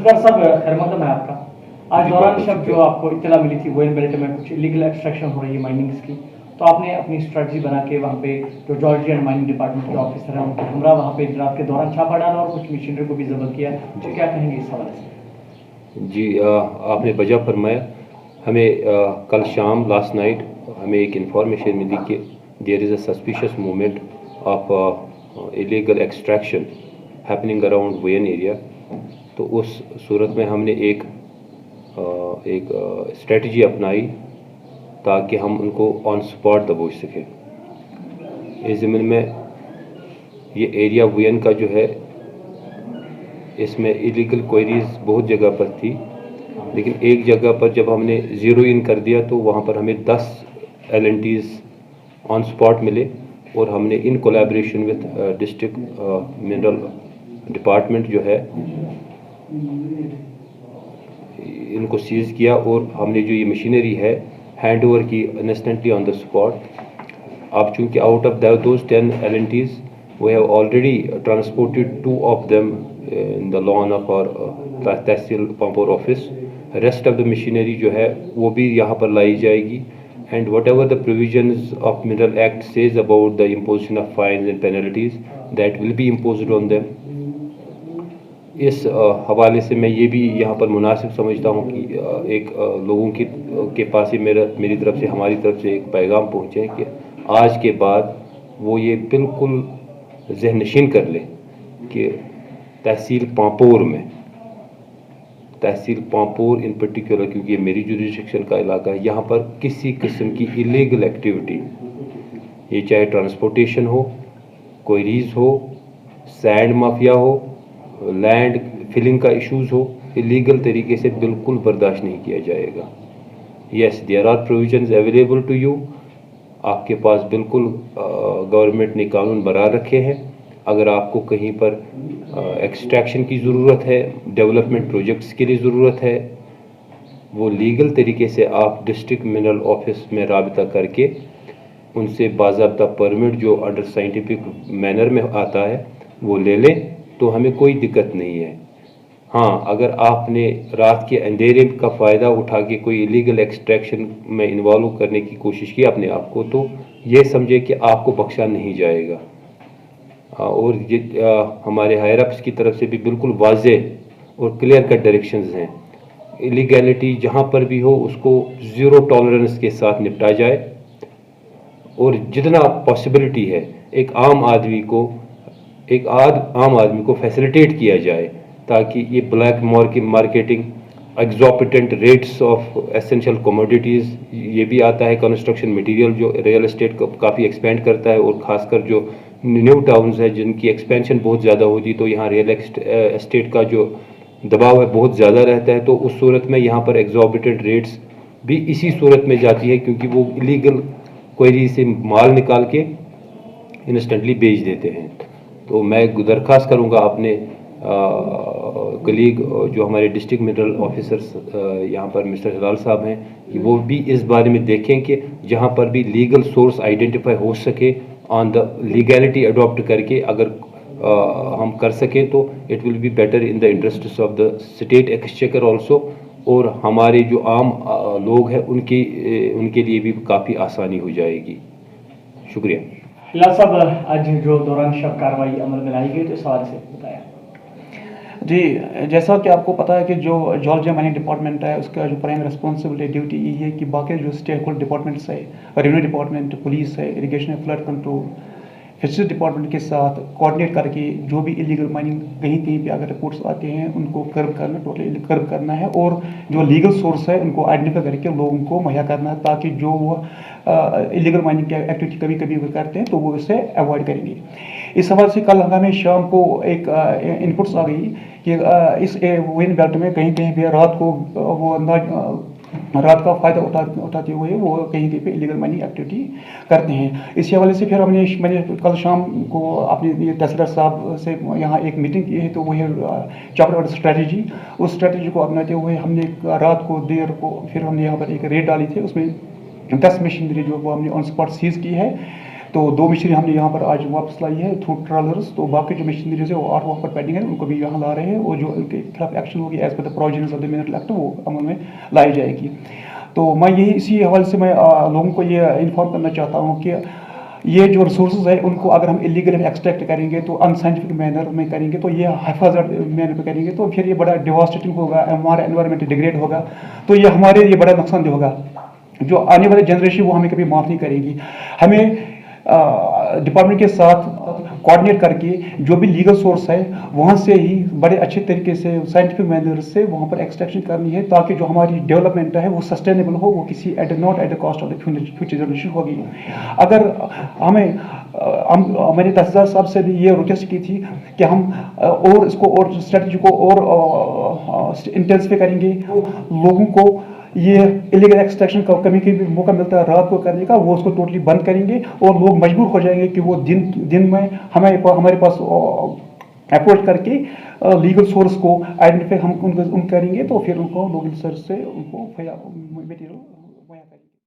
शुक्र साहब, खैर मकदम है आपका। आज दौरान शब जो आपको इत्तला मिली थी वोयन बेल्ट में कुछ इलीगल एक्सट्रैक्शन हो रही है माइनिंग्स की, तो आपने अपनी स्ट्रेटजी बना के वहाँ पे जो जॉर्जियन माइनिंग डिपार्टमेंट के ऑफिसर हैं उनको हमरा वहाँ पे रात के दौरान छापा डाला और कुछ मशीनरी को भी जब्त किया, तो क्या कहेंगे इस हवाले से? जी, आपने वजह फरमाया। हमें कल शाम लास्ट नाइट हमें एक इंफॉर्मेशन मिली कि there is a suspicious movement of illegal extraction happening around वोयन एरिया। तो उस सूरत में हमने एक स्ट्रेटजी अपनाई ताकि हम उनको ऑन स्पॉट दबोच सकें। इस ज़मीन में ये एरिया वोयन का जो है, इसमें इलीगल क्वेरीज बहुत जगह पर थी, लेकिन एक जगह पर जब हमने ज़ीरो इन कर दिया तो वहाँ पर हमें 10 LNTs ऑन स्पॉट मिले और हमने in collaboration with district mineral department जो है इनको सीज़ किया और हमने जो ये मशीनरी है हैंड ओवर की इंस्टेंटली ऑन द स्पॉट। अब चूँकि out of those 10 LNTs we have already transported 2 of them in the lawn of our tehsil Pampore office. Rest of the machinery जो है वो भी यहाँ पर लाई जाएगी and whatever the provisions of mineral act says about the imposition of fines and penalties that will be imposed on them. इस हवाले से मैं ये भी यहाँ पर मुनासिब समझता हूँ कि एक लोगों के पास ही मेरी तरफ से हमारी तरफ से एक पैगाम पहुँचे कि आज के बाद वो ये बिल्कुल ज़हनशीन कर ले कि तहसील पांपोर इन पर्टिकुलर, क्योंकि ये मेरी जुरिडिक्शन का इलाका है, यहाँ पर किसी किस्म की इलीगल एक्टिविटी, ये चाहे ट्रांसपोर्टेशन हो, क्वेरीज हो, सैंड माफिया हो, लैंड फिलिंग का इश्यूज़ हो, इलीगल तरीके से बिल्कुल बर्दाश्त नहीं किया जाएगा। Yes, there are provisions available to you, आपके पास बिल्कुल गवर्नमेंट ने कानून बना रखे हैं। अगर आपको कहीं पर एक्सट्रैक्शन की ज़रूरत है, डेवलपमेंट प्रोजेक्ट्स के लिए ज़रूरत है, वो लीगल तरीके से आप डिस्ट्रिक्ट मिनरल ऑफिस में राबिता करके उनसे बाज़ाब्ता परमिट जो अंडर साइंटिफिक मैनर में आता है वो ले लें, तो हमें कोई दिक्कत नहीं है। हाँ, अगर आपने रात के अंधेरे का फ़ायदा उठा के कोई इलीगल एक्सट्रैक्शन में इन्वॉल्व करने की कोशिश की अपने आप को, तो ये समझे कि आपको बख्शा नहीं जाएगा। और ये हमारे हायर अप्स की तरफ से भी बिल्कुल वाज़े और क्लियर कट डायरेक्शंस हैं। इलीगैलिटी जहाँ पर भी हो उसको ज़ीरो टॉलरेंस के साथ निपटा जाए और जितना पॉसिबिलिटी है एक आम आदमी को फैसिलिटेट किया जाए ताकि ये black marketing, exorbitant rates of essential commodities, ये भी आता है कंस्ट्रक्शन मटेरियल जो रियल एस्टेट को काफ़ी एक्सपेंड करता है, और ख़ासकर जो न्यू टाउन्स है जिनकी एक्सपेंशन बहुत ज़्यादा होती तो यहाँ रियल एस्टेट का जो दबाव है बहुत ज़्यादा रहता है। तो उस सूरत में यहाँ पर एग्जॉर्बिटेंट रेट्स भी इसी सूरत में जाती है क्योंकि वो इलीगल क्वेरी से माल निकाल के इंस्टेंटली बेच देते हैं। तो मैं दरख्वास्त करूँगा अपने कलीग जो हमारे डिस्ट्रिक्ट मिनरल ऑफिसर्स यहाँ पर मिस्टर हिलाल साहब हैं कि वो भी इस बारे में देखें कि जहाँ पर भी लीगल सोर्स आइडेंटिफाई हो सके ऑन द लीगैलिटी अडॉप्ट करके अगर हम कर सकें तो it will be better in the interest of the state exchequer also, और हमारे जो आम लोग हैं उनके लिए भी काफ़ी आसानी हो जाएगी। शुक्रिया। हिलाल साहब, आज जो दौरान शब कार्रवाई अमल में लाई गई तो इस हवाले से बताया। जी, जैसा कि आपको पता है कि जो जॉर्जिया माइनिंग डिपार्टमेंट है उसका जो प्राइम रिस्पॉन्सिबिलिटी ड्यूटी ये है कि बाकी जो स्टेट होल्ड डिपार्टमेंट्स है, रेवेन्यू डिपार्टमेंट, पुलिस है, irrigation, flood control, fisheries department के साथ कोऑर्डिनेट करके जो भी इलीगल माइनिंग कहीं पे अगर रिपोर्ट्स आते हैं उनको कर्ब करना, टोटली कर्ब करना है, और जो लीगल सोर्स है उनको आइडेंटिफाई करके लोगों को मुहैया करना है ताकि जो इलीगल माइनिंग की एक्टिविटी कभी कभी वो करते हैं तो वो इससे अवॉइड करेंगे। इस हवाले से कल हमें शाम को एक इनपुट्स आ गई कि इस वोयन बेल्ट में कहीं कहीं भी रात को वो रात का फ़ायदा उठाते हुए वो कहीं कहीं पे इलीगल माइनिंग एक्टिविटी करते हैं। इसी हवाले से फिर मैंने कल शाम को अपने ये तहसीलदार साहब से यहाँ एक मीटिंग की है, तो वही चैप्टर स्ट्रेटजी, उस स्ट्रेटजी को अपनाते हुए हमने रात को देर को फिर हमने यहाँ पर एक रेड डाली थी, उसमें 10 मशीनरी जो वो हमने ऑन स्पॉट सीज की है। तो 2 मशीनरी हमने यहाँ पर आज वापस लाई है थ्रू ट्रॉलर्स। तो बाकी जो मशीनरीज है वो 8 वहाँ पर पेंडिंग है, उनको भी यहाँ ला रहे हैं, और जो उनके खिलाफ एक्शन होगी as per the provisions of the mineral act वो अमल में लाई जाएगी। तो मैं यही इसी हवाले से मैं लोगों को ये इन्फॉर्म करना चाहता हूँ कि ये जो रिसोर्सेज है उनको अगर हम इलीगल एक्सट्रैक्ट करेंगे तो अनसाइंटिफिक मैनर में करेंगे, तो ये हिफाजत मैनर में करेंगे, तो फिर ये बड़ा डिवास्टेटिंग होगा, हमारा एनवायरनमेंट डिग्रेड होगा, तो ये हमारे लिए बड़ा नुकसानदेह होगा। जो आने वाली जनरेशन वो हमें कभी माफ़ नहीं करेगी। हमें डिपार्टमेंट के साथ कोऑर्डिनेट करके जो भी लीगल सोर्स है वहाँ से ही बड़े अच्छे तरीके से साइंटिफिक मैनर से वहाँ पर एक्सट्रैक्शन करनी है, ताकि जो हमारी डेवलपमेंट है वो सस्टेनेबल हो, वो किसी not at the cost of the future generation होगी। अगर मैंने तहसीलदार साहब से भी ये रिक्वेस्ट की थी कि हम और इसको और स्ट्रेटजी को और इंटेंसिफाई करेंगे, लोगों को ये इलीगल एक्सट्रैक्शन का कभी भी मौका मिलता है रात को करने का, वो उसको टोटली बंद करेंगे, और लोग मजबूर हो जाएंगे कि वो दिन में हमारे पास अप्रोच करके लीगल सोर्स को आइडेंटिफाई हम करेंगे, तो फिर उनको लीगल सोर्स से उनको मटेरियल